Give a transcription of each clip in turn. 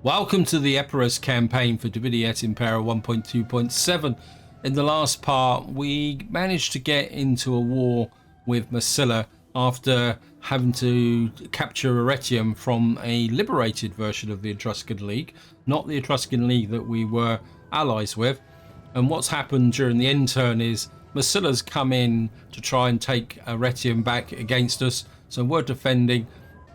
Welcome to the Epirus campaign for Divinity Et Impera 1.2.7. In the last part, we managed to get into a war with Masilla after having to capture Arretium from a liberated version of the Etruscan League, not the Etruscan League that we were allies with. And what's happened during the end turn is Masilla's come in to try and take Arretium back against us, so we're defending.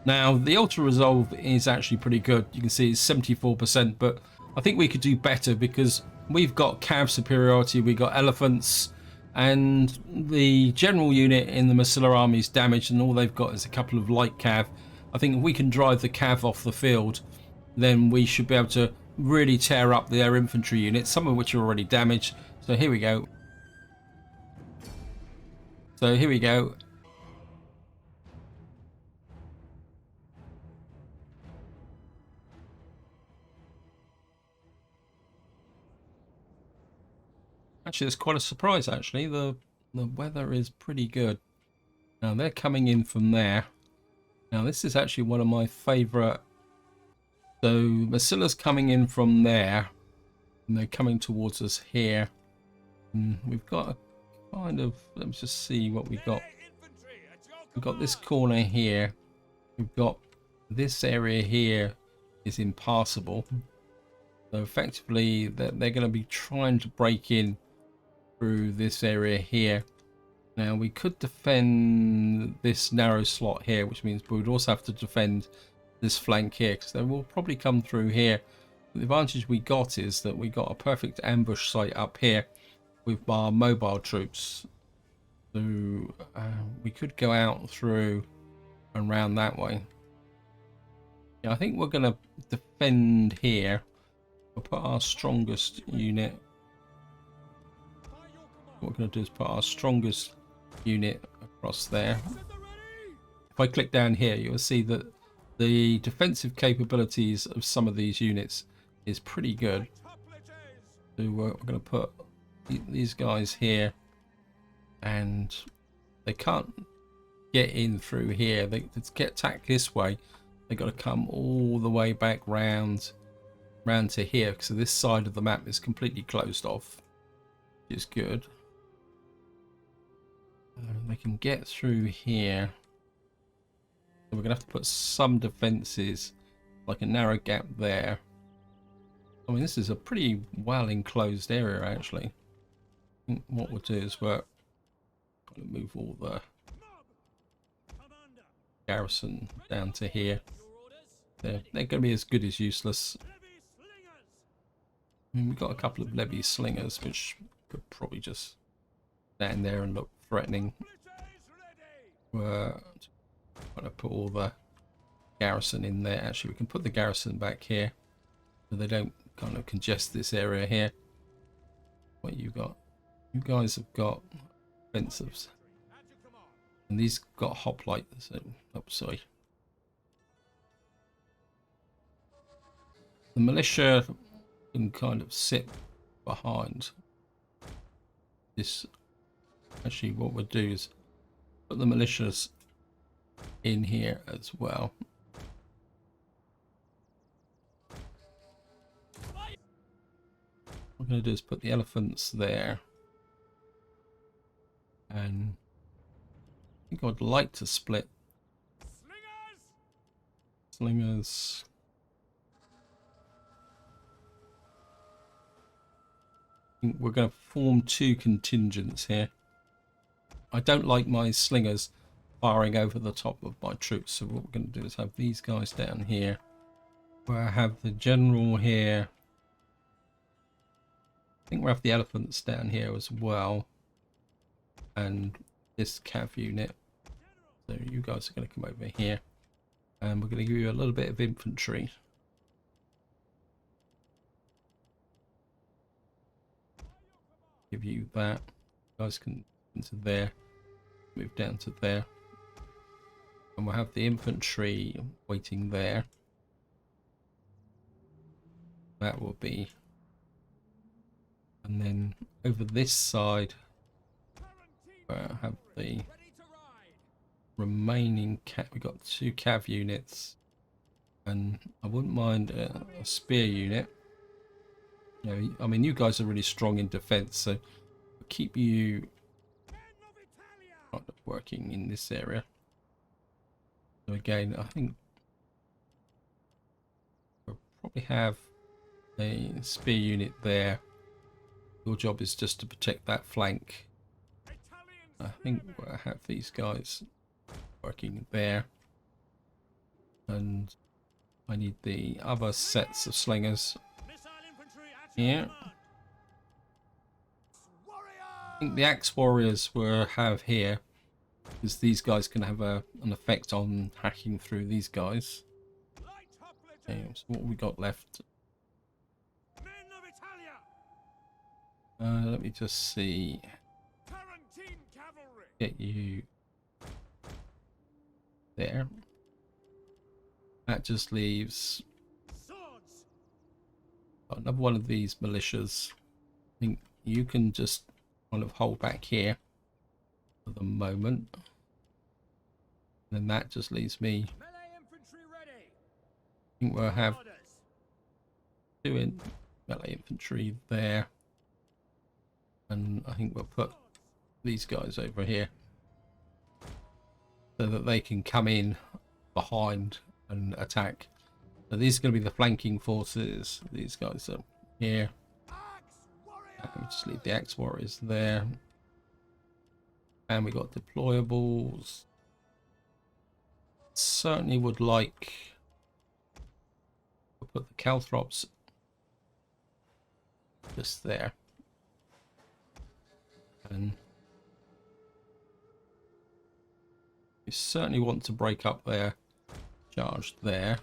Now, the Ultra Resolve is actually pretty good. You can see it's 74%, but I think we could do better because we've got cav superiority, we've got elephants, and the general unit in the Masilla army is damaged, and all they've got is a couple of light cav. I think if we can drive the cav off the field, then we should be able to really tear up their infantry units, some of which are already damaged. So here we go. Actually, it's quite a surprise, actually. The weather is pretty good. Now, they're coming in from there. Now, this is actually one of my favourite. So, Masilla's coming in from there. And they're coming towards us here. And we've got a kind of... Let's just see what we've got. We've got this corner here. We've got this area here is impassable. So, effectively, they're going to be trying to break in through this area here. Now we could defend this narrow slot here, which means we would also have to defend this flank here because they will probably come through here. The advantage we got is that we got a perfect ambush site up here with our mobile troops. So we could go out through and round that way. Yeah, I think we're going to defend here. We'll put our strongest unit. What we're going to do is put our strongest unit across there. If I click down here, you'll see that the defensive capabilities of some of these units is pretty good. So we're going to put these guys here, and they can't get in through here. To get attacked this way, they've got to come all the way back round to here, because this side of the map is completely closed off, which is good. They can get through here. So we're going to have to put some defences, like a narrow gap there. I mean, this is a pretty well enclosed area, actually. I think what we'll do is we're going to move all the garrison down to here. They're going to be as good as useless. I mean, we've got a couple of levy slingers, which could probably just stand there and look threatening. We're going to put all the garrison in there. Actually, we can put the garrison back here so they don't kind of congest this area here. What you got? You guys have got offensives, and these got hoplites. Oh, sorry. The militia can kind of sit behind this. Actually, what we'll do is put the militias in here as well. What we're going to do is put the elephants there. And I think I'd like to split slingers. I think we're going to form two contingents here. I don't like my slingers firing over the top of my troops, so what we're going to do is have these guys down here, where I have the general here. I think we'll have the elephants down here as well, and this cav unit. So you guys are going to come over here, and we're going to give you a little bit of infantry. Give you that. You guys can into there, move down to there, and we'll have the infantry waiting there. That will be, and then over this side where I have the remaining cav. We've got two cav units and I wouldn't mind a spear unit. You know, I mean, you guys are really strong in defense, so I'll keep you kind of working in this area. So again, I think we'll probably have a spear unit there. Your job is just to protect that flank. I think we'll have these guys working there, and I need the other sets of slingers here. I think the axe warriors will have here, because these guys can have an effect on hacking through these guys. Okay, so what we got left? Let me just see. Get you there. That just leaves another one of these militias. I think you can just kind of hold back here for the moment. And then that just leaves me. I think we'll have two melee infantry there. And I think we'll put these guys over here so that they can come in behind and attack. So these are going to be the flanking forces. These guys are here. Just leave the axe warriors there. And we got deployables. Certainly would like to put the calthrops just there. And you certainly want to break up their charge there.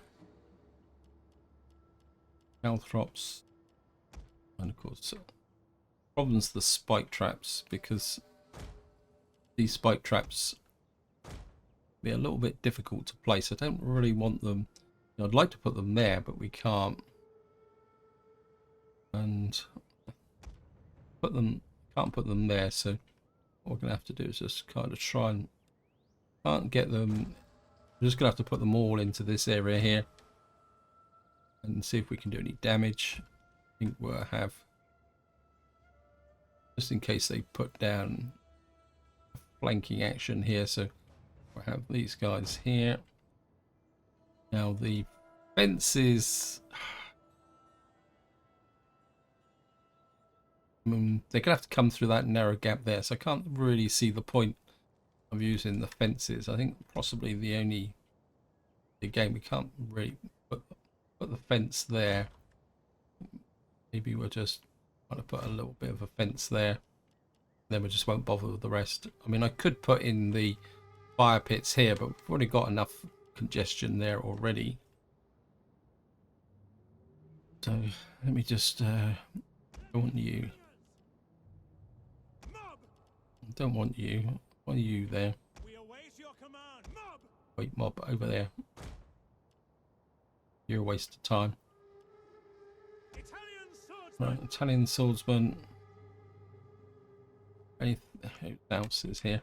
Calthrops, and of course, problems the spike traps, because these spike traps be a little bit difficult to place. I don't really want them. You know, I'd like to put them there, but we can't. And can't put them there, so what we're gonna have to do is just kind of try and can't get them. We're just gonna have to put them all into this area here and see if we can do any damage. I think we'll have, just in case they put down a flanking action here, so we'll have these guys here. Now the fences, I mean, they're gonna have to come through that narrow gap there, so I can't really see the point of using the fences. I think possibly the only, again, we can't really put the fence there. Maybe we'll just want to put a little bit of a fence there, then we just won't bother with the rest. I mean, I could put in the fire pits here, but we've already got enough congestion there already. So let me just don't want you. What are you there? Wait, mob over there. You're a waste of time. Right, Italian swordsman. Anything else is here?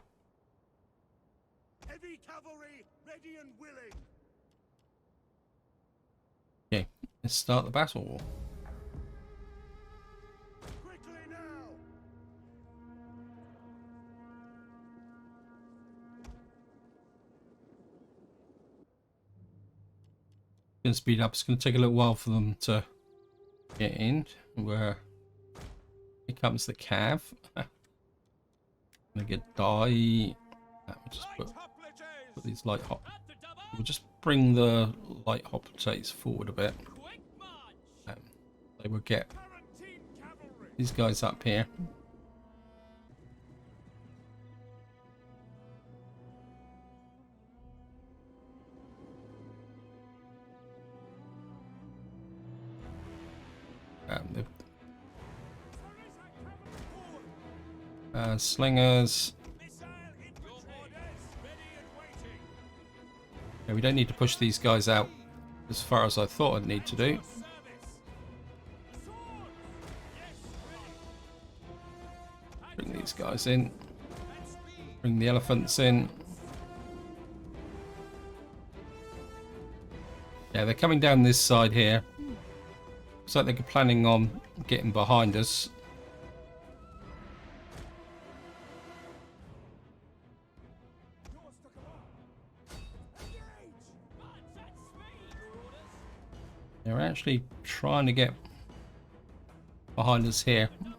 Heavy cavalry ready and willing. Okay, let's start the battle. Quickly now. Gonna speed up. It's gonna take a little while for them to get in. Where here comes the cav. Gonna get die. We'll just put these light hop. We'll just bring the light hoplites forward a bit. They will get these guys up here. Slingers. Yeah, we don't need to push these guys out as far as I thought I'd need to do. Bring these guys in. Bring the elephants in. Yeah, they're coming down this side here. Looks like they're planning on getting behind us. Yours to command. Engage! They're actually trying to get behind us here. Men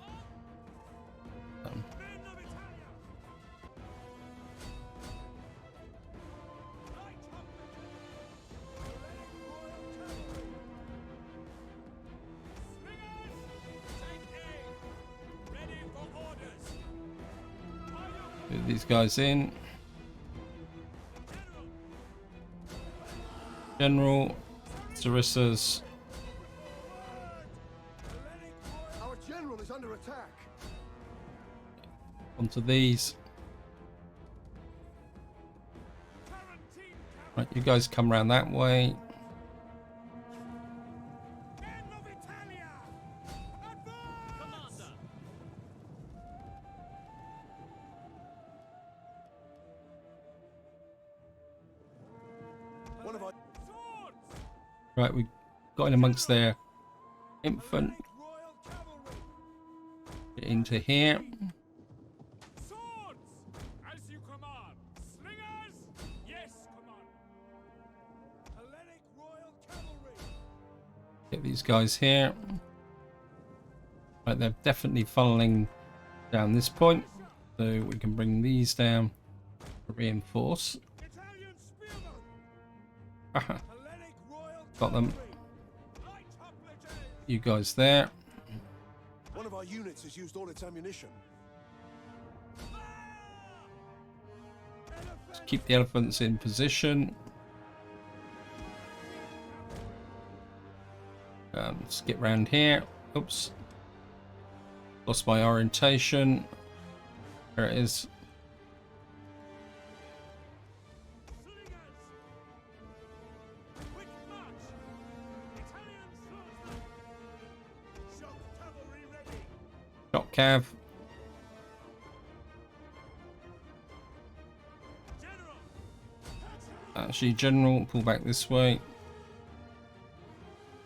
of Italia! Light up the Slingers! Take aim! Ready for orders! Fire! Get these guys in. General, Sarissa's. Our general is under attack. Onto these. Right, you guys come around that way. Men of Italia! Advance! Commander! One of our swords! Right, we got in amongst their infant. Royal cavalry! Get into here. Swords! As you command! Slingers! Yes, command! Hellenic Royal Cavalry! Get these guys here. Right, they're definitely funneling down this point, so we can bring these down to reinforce. Italian spearmen! Aha, Hellenic Royal got them. Cavalry! Light up the day! You guys there. One of our units has used all its ammunition. Keep the elephants in position. Let's get round here. Oops. Lost my orientation. There it is. Quick march! Italian swordsmen! Shock cavalry ready! Shot cav. General! Actually, general, pull back this way.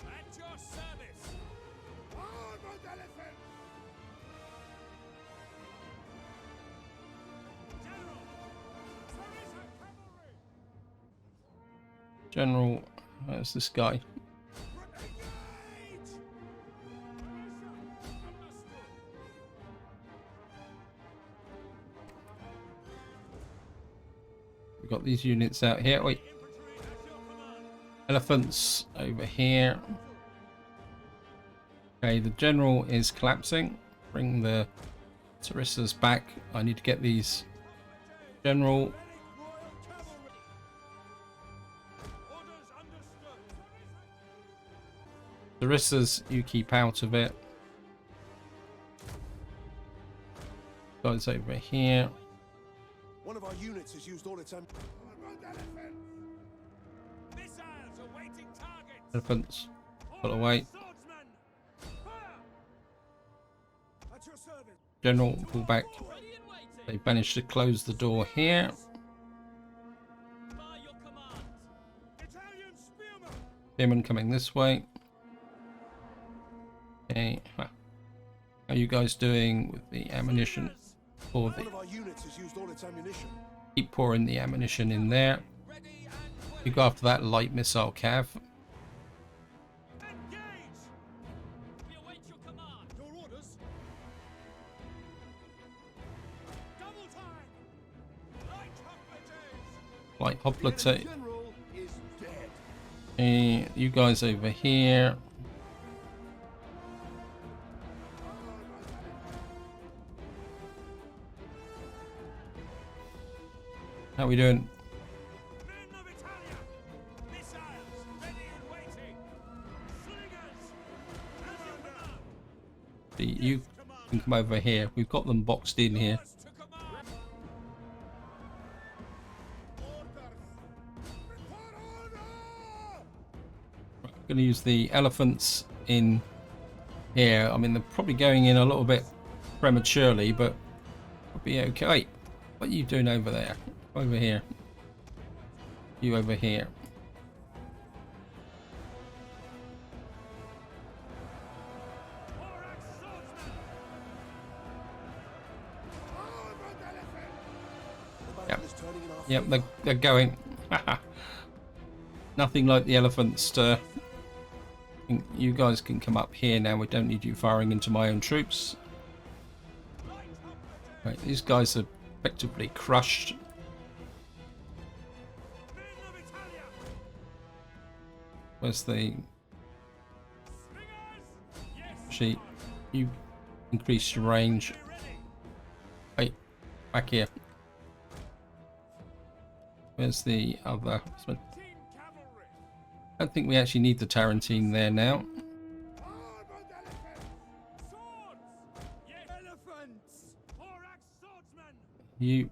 At your service! Armored elephant! General! Sarissa cavalry! General, where's this guy? Engage! Sarissa! We've got these units out here. Wait, Infantry at your command! elephants over here. Okay, the general is collapsing. Bring the Sarissas back. I need to get these general. Hellenic Royal Cavalry! Orders understood! Sarissas, you keep out of it. Guys over here. One of our units has used all its ammunition. Missiles awaiting targets! Elephants, pull away. Swordsmen! Fire! At your service! General, pull back. They managed to close the door here. By your command! Italian spearmen! Spearmen coming this way. Okay. How are you guys doing with the ammunition? Or the, One of our units has used all its ammunition. keep pouring the ammunition in there. Ready and You go after that light missile cav. engage! We await your command. Your orders. Double time. Light hoplites. Light hoplite. General is dead. You guys over here. How we doing? Men of Italia. Missiles ready and waiting. Slingers. As your command. You can come over here. We've got them boxed in here. Yours to command. Orders. Report order. I'm going to use the elephants in here. I mean, they're probably going in a little bit prematurely, but it'll be okay. What are you doing over there? Over here. You over here. turning in our Yep, favor. they're going. Nothing like the elephants to... You guys can come up here now. We don't need you firing into my own troops. Right, these guys are effectively crushed. Where's the... Actually, you increase your range. Wait, back here. Where's the other... I don't think we actually need the Tarantine there now. Your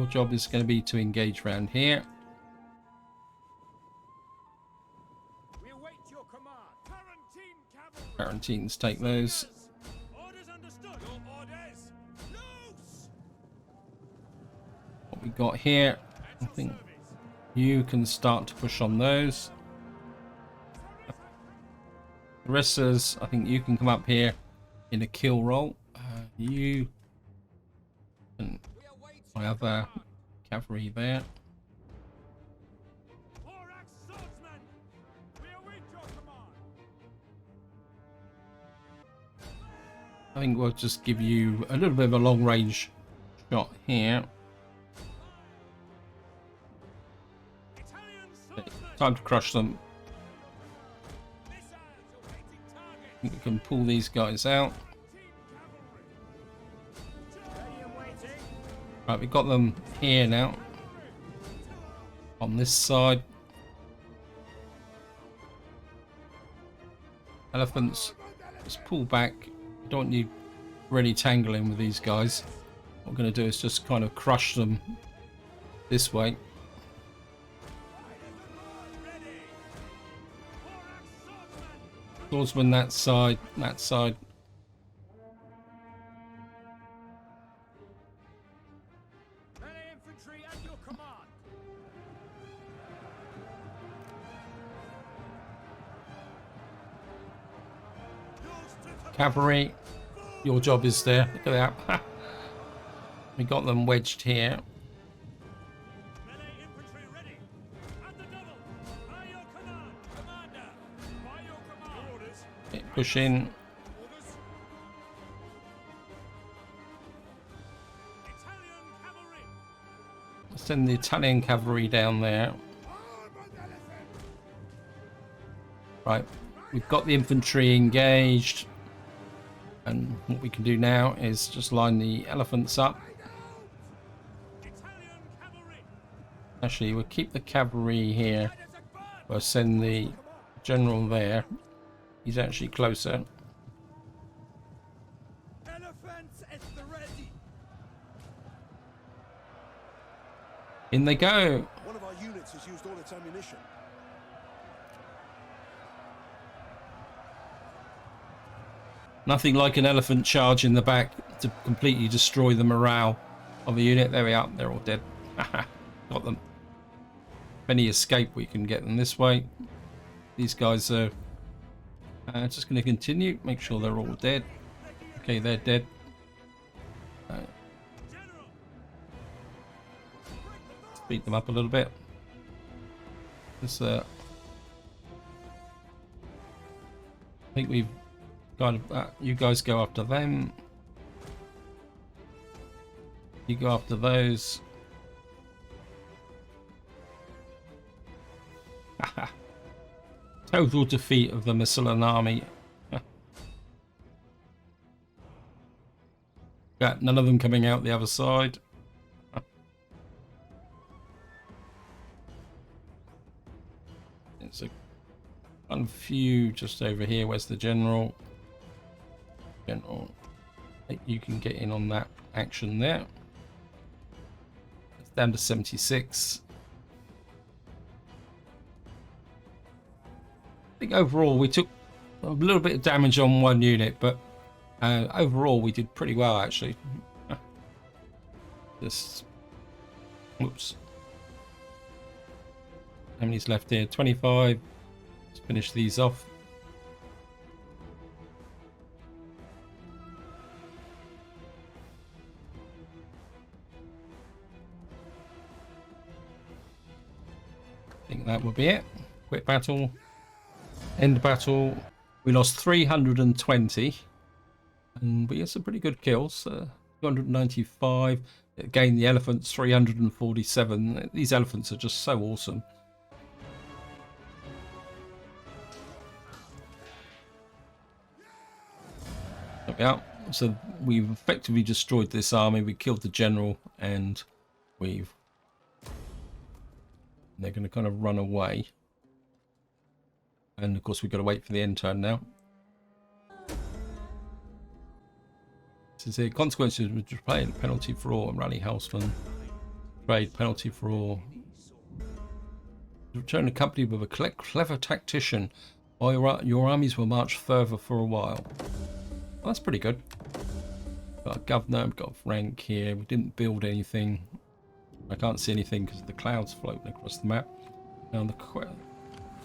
job is going to be to engage around here. We await your command. Tarantine cavalry. Tarantines take those. Orders understood. Your orders. Loose. What we got here, I think you can start to push on those. The rest is, I think you can come up here in a kill roll. You and my other cavalry there. Thorax swordsman. We await your command. I think we'll just give you a little bit of a long range shot here. Italian swordsman. Time to crush them. Missiles awaiting target. I think we can pull these guys out. Right, we've got them here now. On this side. Elephants, just pull back. Don't want you really tangling with these guys. What we're going to do is just kind of crush them this way. Swordsman that side, that side. Melee infantry at your command. Cavalry, your job is there. Look at that. We got them wedged here. Melee infantry ready. At the double. By your command, commander. By your command. Orders. Push in. Orders. Italian cavalry. Send the Italian cavalry down there. Right, we've got the infantry engaged. And what we can do now is just line the elephants up. Italian cavalry. Actually, we'll keep the cavalry here. We'll send the general there. He's actually closer. Elephants at the ready. In they go. One of our units has used all its ammunition. Nothing like an elephant charge in the back to completely destroy the morale of a unit. There we are. They're all dead. Got them. If any escape, we can get them this way. These guys are just going to continue. Make sure they're all dead. Okay, they're dead. General. Beat them up a little bit. This, I think we've kind of. You guys go after them. You go after those. Total defeat of the Massilian army. Got none of them coming out the other side. It's a few just over here. Where's the general? General, I think you can get in on that action there. It's down to 76. I think overall we took a little bit of damage on one unit, but overall we did pretty well actually. Just, whoops. How many's left here? 25. Let's finish these off. think that would be it. Quit battle. End battle. We lost 320. And we had some pretty good kills. 295. Again, the elephants, 347. These elephants are just so awesome. There we are. So we've effectively destroyed this army. We killed the general, and they're going to kind of run away. And of course, we've got to wait for the end turn now. This is here. Consequences of trade, penalty for all, and rally Hellston. Trade, penalty for all. Return accompanied with a clever tactician, while your armies will march further for a while. Well, that's pretty good. Got a governor, we've got rank here. We didn't build anything. I can't see anything because the clouds floating across the map. Now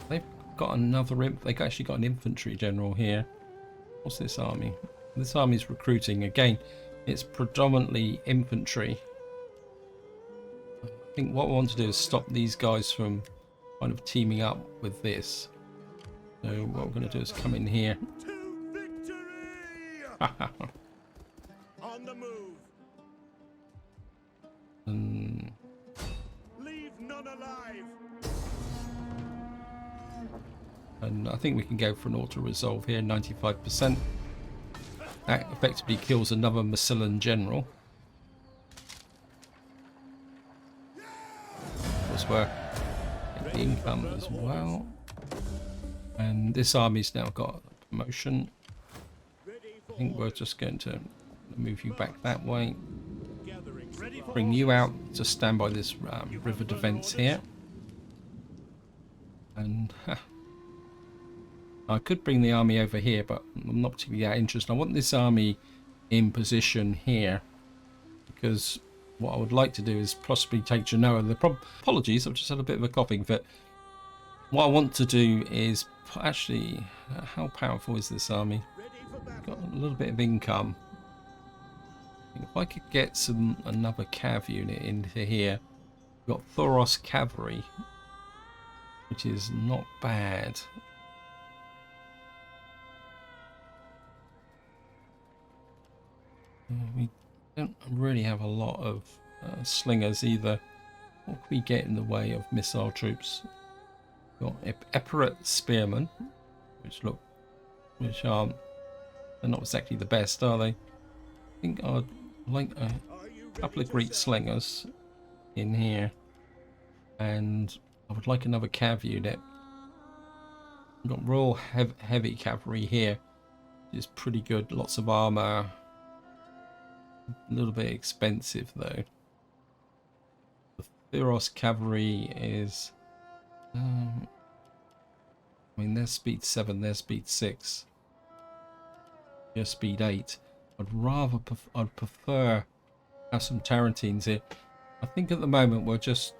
they've got another imp. They've actually got an infantry general here. What's this army? This army's recruiting. Again, it's predominantly infantry. I think what we want to do is stop these guys from kind of teaming up with this. So what we're going to do is come in here. To victory! On the move. And Leave none alive. I think we can go for an auto resolve here, 95%. That effectively kills another Massilian general. That's where the income as well. And this army's now got a promotion. I think we're just going to move you back that way. Bring you out to stand by this river defense here. And I could bring the army over here, but I'm not particularly that interested. I want this army in position here, because what I would like to do is possibly take Genoa. Apologies, I've just had a bit of a coughing fit. What I want to do is actually, how powerful is this army? Got a little bit of income. If I could get another cav unit into here. We've got Thoros cavalry, which is not bad. We don't really have a lot of slingers either. What can we get in the way of missile troops? We've got Epirus spearmen, which aren't, they're not exactly the best, are they? I think I'd like a couple of Greek slingers in here, and I would like another cav unit. We've got Royal heavy cavalry here, which is pretty good. Lots of armor. A little bit expensive though. The Theros cavalry is, I mean, they're speed 7, they're speed 6. You're speed 8. I'd prefer have some Tarentines here. I think at the moment we'll just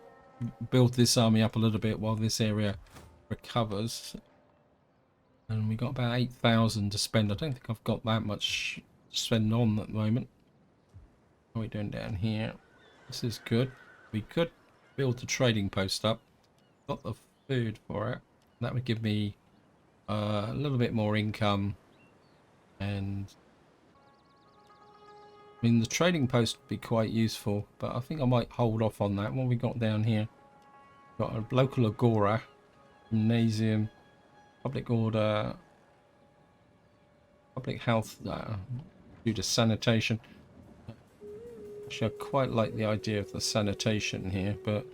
build this army up a little bit while this area recovers. And we got about 8,000 to spend. I don't think I've got that much to spend on at the moment. What are we doing down here? This is good. We could build the trading post up. Got the food for it. That would give me a little bit more income. And I mean, the trading post would be quite useful, but I think I might hold off on that. What have we got down here? Got a local agora, gymnasium, public order, public health, due to sanitation. Actually, I quite like the idea of the sanitation here, but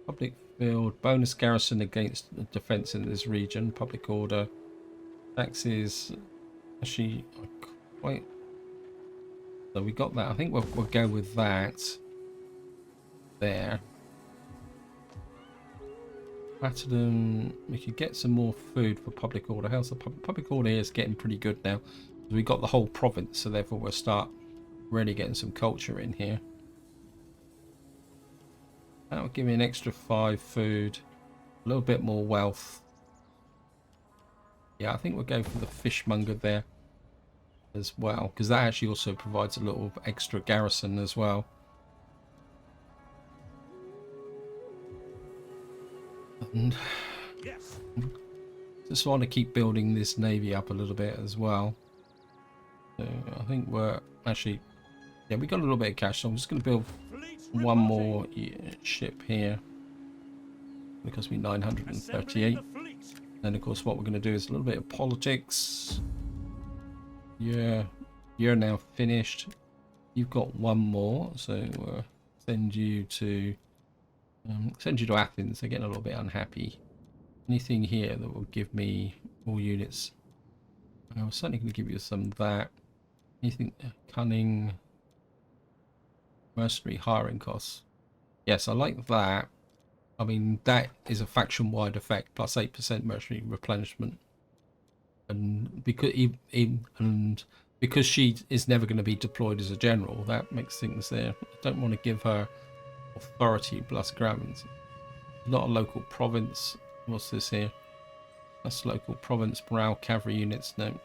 public field, bonus garrison against defense in this region, public order, taxes. Actually, quite. So we got that. I think we'll go with that. There. Platinum. We could get some more food for public order. How's the public order here is getting pretty good now. We got the whole province, so therefore we'll start really getting some culture in here. That will give me an extra 5 food, a little bit more wealth. Yeah, I think we'll go for the fishmonger there as well, because that actually also provides a little extra garrison as well. And Yes. just want to keep building this navy up a little bit as well. So I think we're actually, yeah, we got a little bit of cash, so I'm just going to build Fleets one more reporting. ship here. It cost me Assembling 938. the fleet. Then of course what we're going to do is a little bit of politics. Yeah, you're now finished. You've got one more, so send you to Athens. They're getting a little bit unhappy. Anything here that will give me more units? I'm certainly going to give you some of that. Anything cunning, mercenary hiring costs? Yes, I like that. I mean, that is a faction-wide effect, plus 8% mercenary replenishment. And because she is never going to be deployed as a general, that makes things there. I don't want to give her authority plus grammars. Not a local province. What's this here? That's local province. Morale cavalry units. No.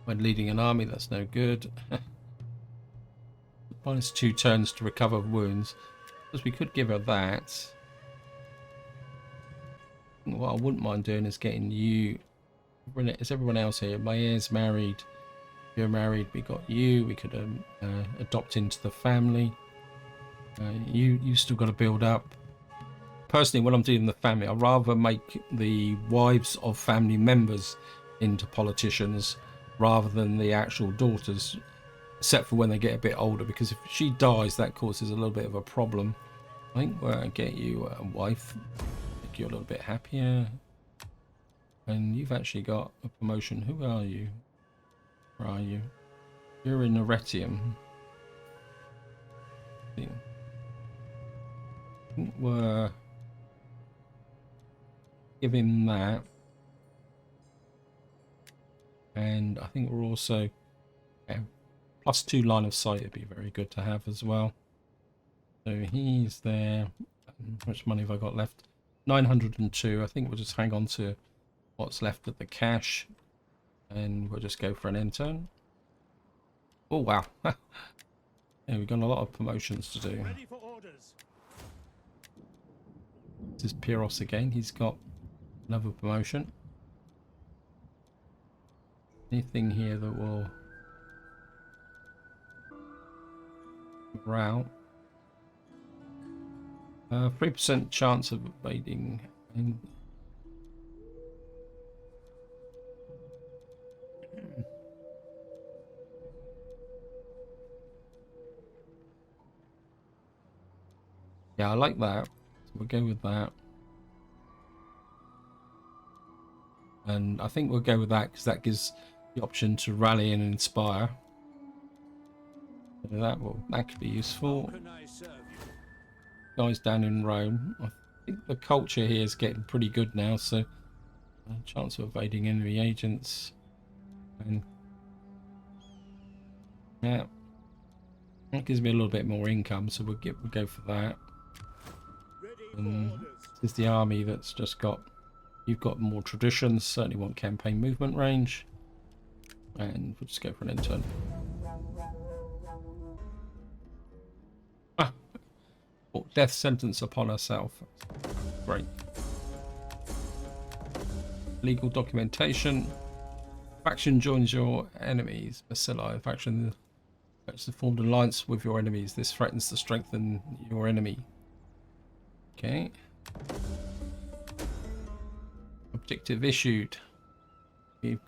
When leading an army, that's no good. -2 turns to recover wounds. Because we could give her that. What I wouldn't mind doing is getting you. Is everyone else here? My heir's married. You're married. We got you. We could adopt into the family. You still got to build up. Personally, when I'm dealing with the family, I'd rather make the wives of family members into politicians rather than the actual daughters, except for when they get a bit older, because if she dies, that causes a little bit of a problem. I think we'll get you a wife, make you a little bit happier. And you've actually got a promotion. Who are you? Where are you? You're in Arretium. I think we're give him that. And I think we're also +2 line of sight would be very good to have as well. So he's there. How much money have I got left? 902. I think we'll just hang on to what's left of the cash, and we'll just go for an intern. Oh wow. Yeah, we've got a lot of promotions to do. Ready for orders. This is Epirus again. He's got another promotion. Anything here that will morale? 3% chance of evading. And yeah, I like that. So we'll go with that. And I think we'll go with that because that gives the option to rally and inspire. So that could be useful. How can I serve you? Guys down in Rome. I think the culture here is getting pretty good now, so chance of evading enemy agents. And yeah, that gives me a little bit more income, so we'll go for that. Ready for And orders. this is the army that's just got. You've got more traditions. Certainly want campaign movement range, and we'll just go for an intern. Death sentence upon herself. Great. Legal documentation. Faction joins your enemies. Bacilli. Faction has formed an alliance with your enemies. This threatens to strengthen your enemy. Okay. Objective issued. You've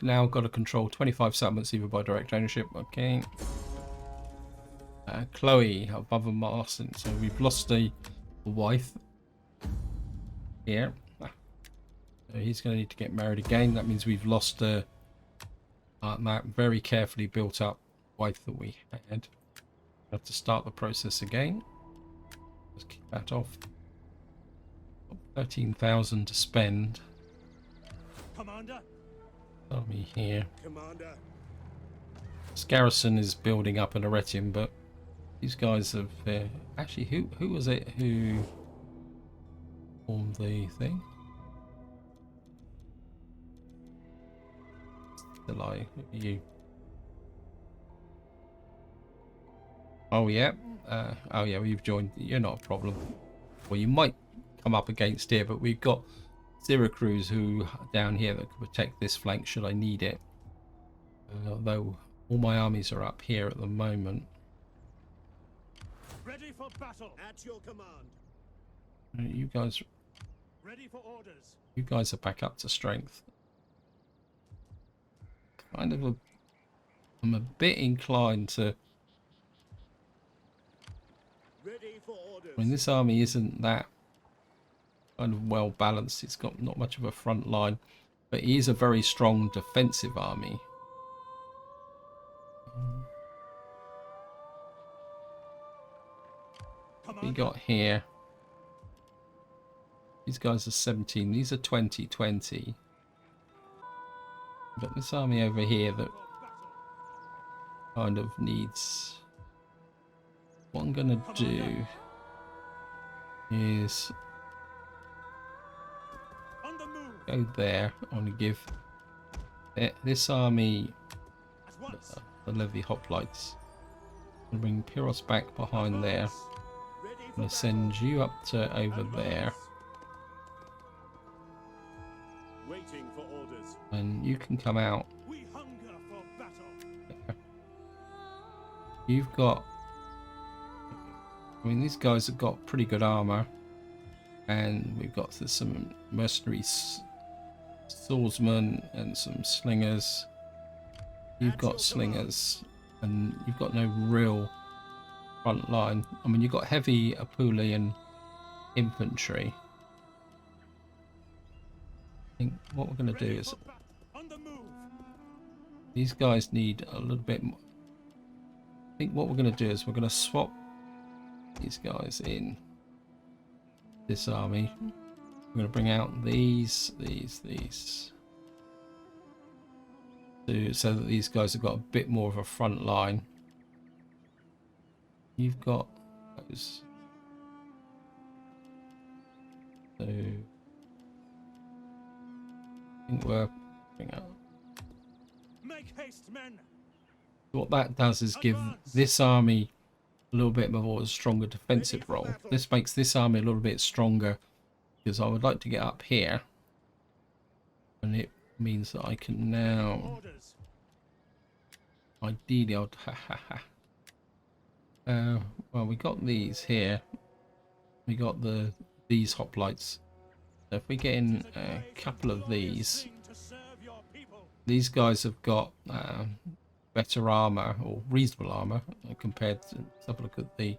now got to control 25 settlements either by direct ownership. Okay. Chloe, above a Marson. So we've lost a wife here. So he's going to need to get married again. That means we've lost that very carefully built up wife that we had. Have to start the process again. Let's kick that off. 13,000 to spend. Commander. Tell me here. Commander. This garrison is building up in Arretium, but these guys have actually who was it who formed the thing? The lie. Who are you? Oh yeah. Oh yeah. Well, you've joined. You're not a problem. well, you might come up against here, but we've got Syracuse who down here that can protect this flank should I need it. Although all my armies are up here at the moment. Ready for battle. At your command. You guys, Ready for orders. you guys are back up to strength. Kind of I'm a bit inclined to. Ready for orders. I mean, this army isn't that kind of well balanced. It's got not much of a front line, but it is a very strong defensive army. We got here. These guys are 17. These are 20. But this army over here that kind of needs. What I'm gonna do is On the move. go there. I want to give this army At once. the levy hoplites. And bring Epirus back behind there. Ready I'm for gonna send you up to over there, Waiting for orders. and you can come out. We hunger for battle. You've got. I mean, these guys have got pretty good armor, and we've got some mercenary swordsmen and some slingers. You've got slingers, and you've got no real front line. I mean, you've got heavy Apulian infantry. I think what we're going to do is On the move. these guys need a little bit more. I think what we're going to do is we're going to swap these guys in this army. We're going to bring out these. So that these guys have got a bit more of a front line. You've got those. So I think we're bring out. Make haste, men. What that does is give this army a little bit more stronger defensive role. This makes this army a little bit stronger because I would like to get up here, and it means that I can now Orders. ideally well, we got these here. We got these hoplites. So if we get in a couple of these, To serve your people. these guys have got better armor, or reasonable armor, compared to. Let's have a look at the.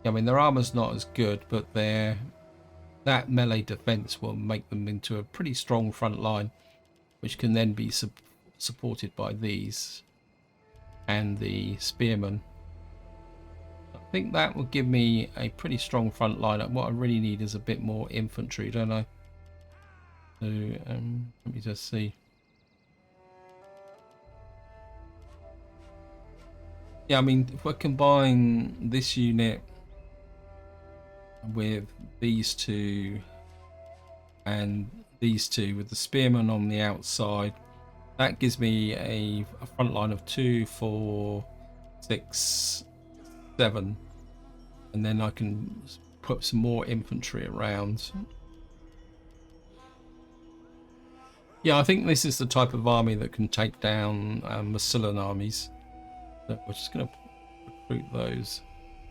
I mean, their armor's not as good, but that melee defense will make them into a pretty strong front line, which can then be supported by these and the spearmen. I think that will give me a pretty strong front line. What I really need is a bit more infantry, don't I? So let me just see. Yeah, I mean, if we combine this unit with these two and these two with the spearmen on the outside, that gives me a front line of 2, 4, 6, 7, and then I can put some more infantry around. Yeah, I think this is the type of army that can take down Massilian armies. So we're just going to recruit those.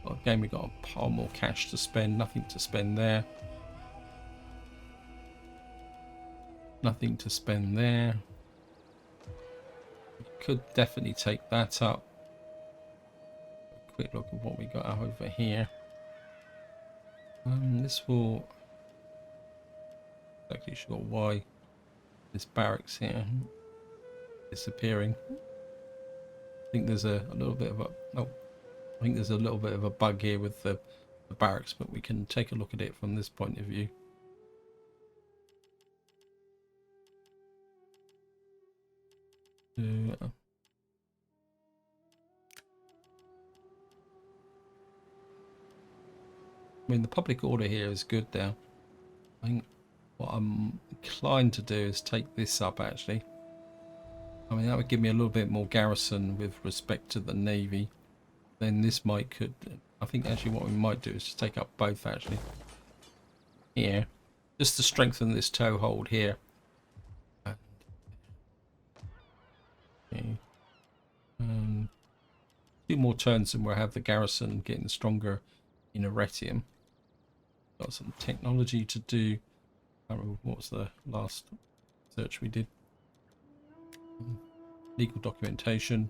Well, again, we've got a pile more cash to spend. Nothing to spend there. Nothing to spend there. We could definitely take that up. A quick look at what we got over here. This will. Not exactly sure why this barracks here disappearing. I think there's a little bit of a. Oh, I think there's a little bit of a bug here with the barracks, but we can take a look at it from this point of view. I mean, the public order here is good now. I think what I'm inclined to do is take this up, actually. I mean, that would give me a little bit more garrison with respect to the navy. Then this might could I think actually what we might do is just take up both actually. Here. Just to strengthen this toehold here. Okay. 2 more turns and we'll have the garrison getting stronger in Arretium. Got some technology to do. I can't remember what was the last search we did. Legal documentation.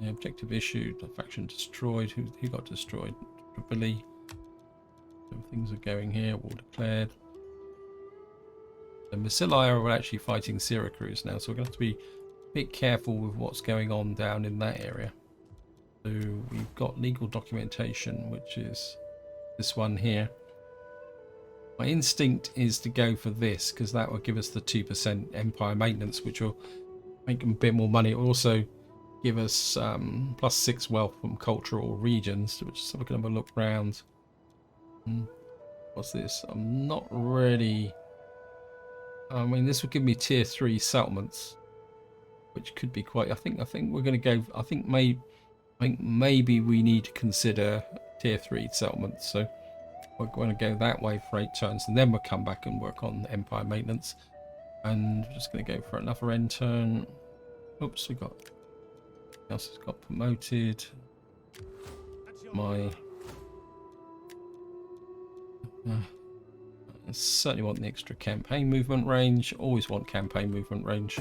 The objective issued. The faction destroyed. Who got destroyed? Tripoli. Things are going here. War declared. The Massilia are actually fighting Syracuse now, so we're going to have to be a bit careful with what's going on down in that area. So we've got legal documentation, which is this one here. My instinct is to go for this because that will give us the 2% empire maintenance, which will make a bit more money. It will also give us +6 wealth from cultural regions, which is something I'm going to look around. What's this? I'm not really... I mean, this will give me tier 3 settlements, which could be quite... I think we're going to go... I think maybe we need to consider tier 3 settlements. So we're going to go that way for 8 turns, and then we'll come back and work on empire maintenance. And we're just going to go for another end turn. Oops, we got... else has got promoted. My... I certainly want the extra campaign movement range. Always want campaign movement range.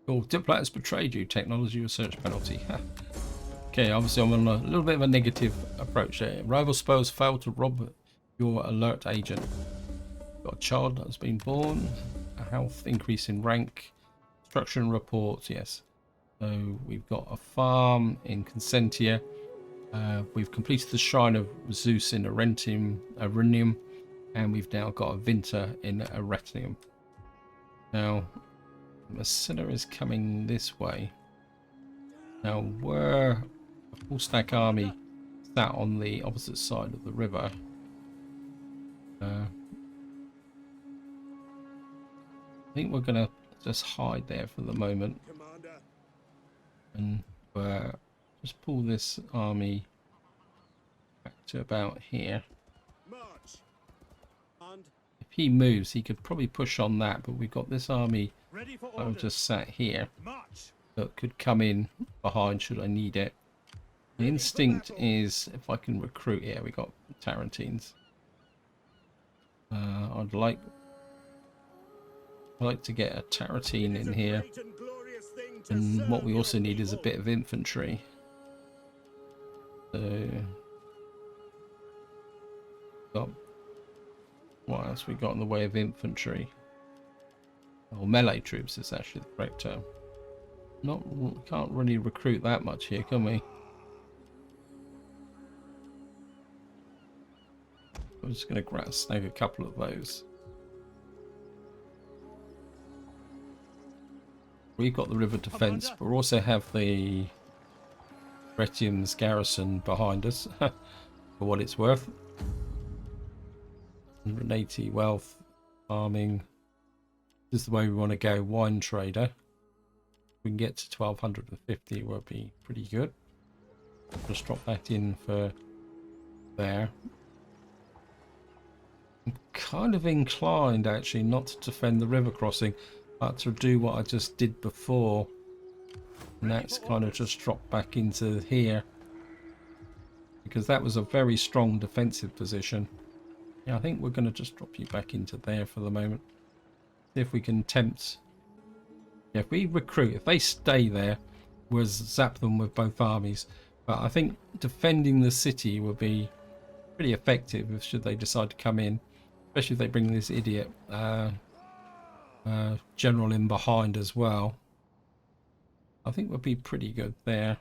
Your diplomat has betrayed you. Technology research penalty. Okay, obviously I'm on a little bit of a negative approach there. Rival spoils failed to rob your alert agent. Got a child that has been born. A health increase in rank. Construction reports, yes. So we've got a farm in Consentia. We've completed the Shrine of Zeus in Arretium, and we've now got a Vinter in Arretium. Now, Massilia is coming this way. Now, we're a full stack army sat on the opposite side of the river. I think we're going to just hide there for the moment. Commander. And just pull this army back to about here. March. And If he moves, he could probably push on that, but we've got this army Ready for that orders. just sat here March. that could come in behind should I need it. The instinct is if I can recruit here. We got Tarantines. I'd like to get a Tarantine in here, great and glorious thing to and serve what we your also need is a people. bit of infantry. So, what else we got in the way of infantry? Or melee troops is actually the correct term. Can't really recruit that much here, can we? I'm just going to snag a couple of those. We've got the river defense, but we also have the Arretium's garrison behind us, for what it's worth. 180 wealth, farming. This is the way we want to go. Wine trader. If we can get to 1250, will be pretty good. Just drop that in for there. I'm kind of inclined actually not to defend the river crossing, but to do what I just did before, and that's kind of just drop back into here, because that was a very strong defensive position. Yeah, I think we're going to just drop you back into there for the moment. See if we can tempt. Yeah, if we recruit, if they stay there, we'll zap them with both armies. But I think defending the city will be pretty effective if should they decide to come in, especially if they bring this idiot general in behind as well. I think we'll be pretty good there.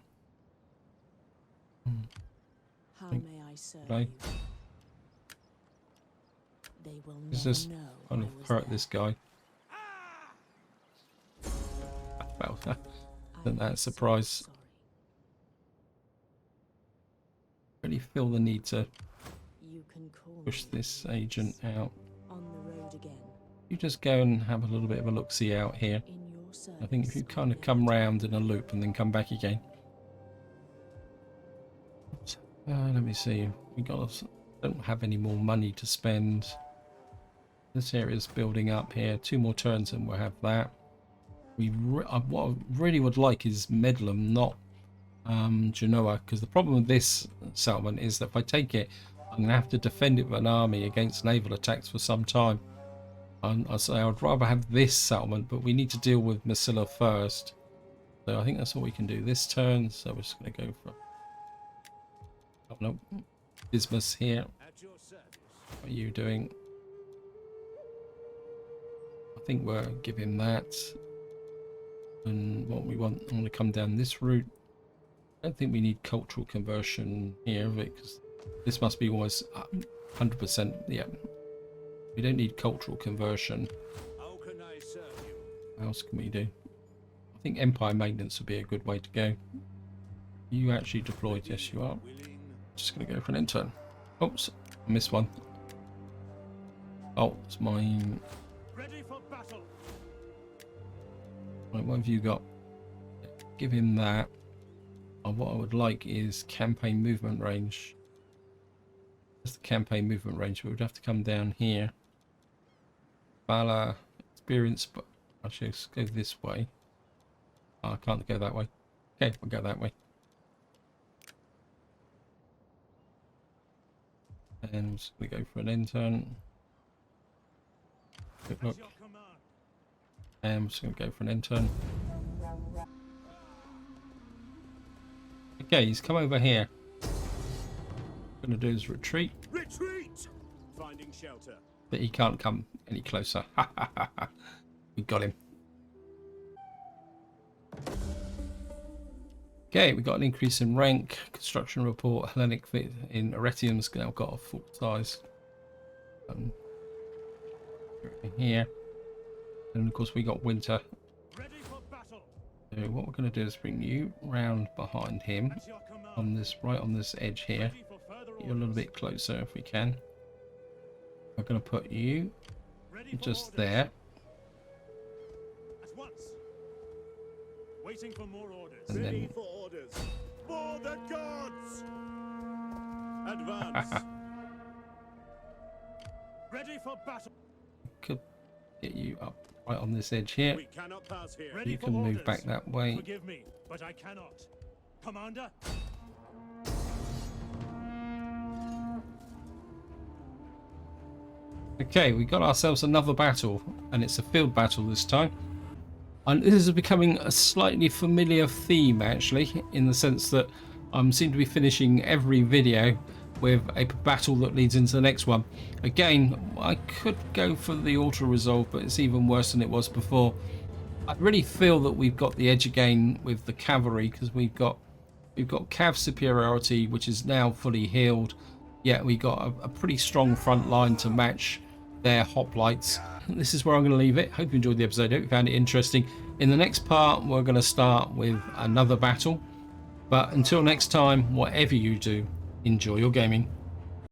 How may I serve Right. you? They will Let's never just know kind I of was hurt there. this guy. Well, isn't that a surprise? Sorry. Really feel the need to You can call push me this agent out. on the road again. You just go and have a little bit of a look-see out here. In your service. I think if you kind of my come lady. round in a loop and then come back again. Let me see. Don't have any more money to spend. This area's building up here. 2 more turns and we'll have that. What I really would like is Medlem, not Genoa, because the problem with this settlement is that if I take it, I'm going to have to defend it with an army against naval attacks for some time. I say I'd rather have this settlement, but we need to deal with Massilla first. So I think that's all we can do this turn. So we're just going to go for... Oh no, Dismas here. At your service. What are you doing? I think we're giving that. And what we want, I want to come down this route. I don't think we need cultural conversion here, because this must be almost 100%. Yeah, we don't need cultural conversion. How can I serve you? What else can we do? I think Empire maintenance would be a good way to go. You actually deployed? Yes, you are. Willing. Just going to go for an intern. Oops, I missed one. Oh, it's mine. Ready for battle. Right, what have you got? Give him that. What I would like is campaign movement range. That's the campaign movement range. We would have to come down here. Valor, experience, but actually let's go this way. Oh, I can't go that way. Okay, we'll go that way. And I'm just going to go for an intern. Good At luck. your command. And I'm just going to go for an intern. Okay, he's come over here. What I'm going to do is retreat, Retreat! Finding shelter. but he can't come any closer. We got him. Okay, we got an increase in rank. Construction report. Hellenic fit in Arretium's now got a full size. Here. And of course we got winter. Ready for battle. So what we're going to do is bring you round behind him At your command. on this, right on this edge here. Ready for further Get you a little orders. bit closer if we can. We're going to put you Ready for just orders. there. At once. Waiting for more orders. And Ready then- for orders. For the gods! Advance. Ready for battle. Could get you up right on this edge here. We cannot pass here. Ready You for can move orders. back that way. Forgive me, but I cannot. Commander. Okay, we got ourselves another battle, and it's a field battle this time. And this is becoming a slightly familiar theme, actually, in the sense that I seem to be finishing every video with a battle that leads into the next one. Again, I could go for the auto-resolve, but it's even worse than it was before. I really feel that we've got the edge again with the cavalry, because we've got cav superiority, which is now fully healed. Yet we got a pretty strong front line to match their hoplites. This is where I'm going to leave it. Hope you enjoyed the episode. Hope you found it interesting. In the next part, we're going to start with another battle. But until next time, whatever you do, enjoy your gaming.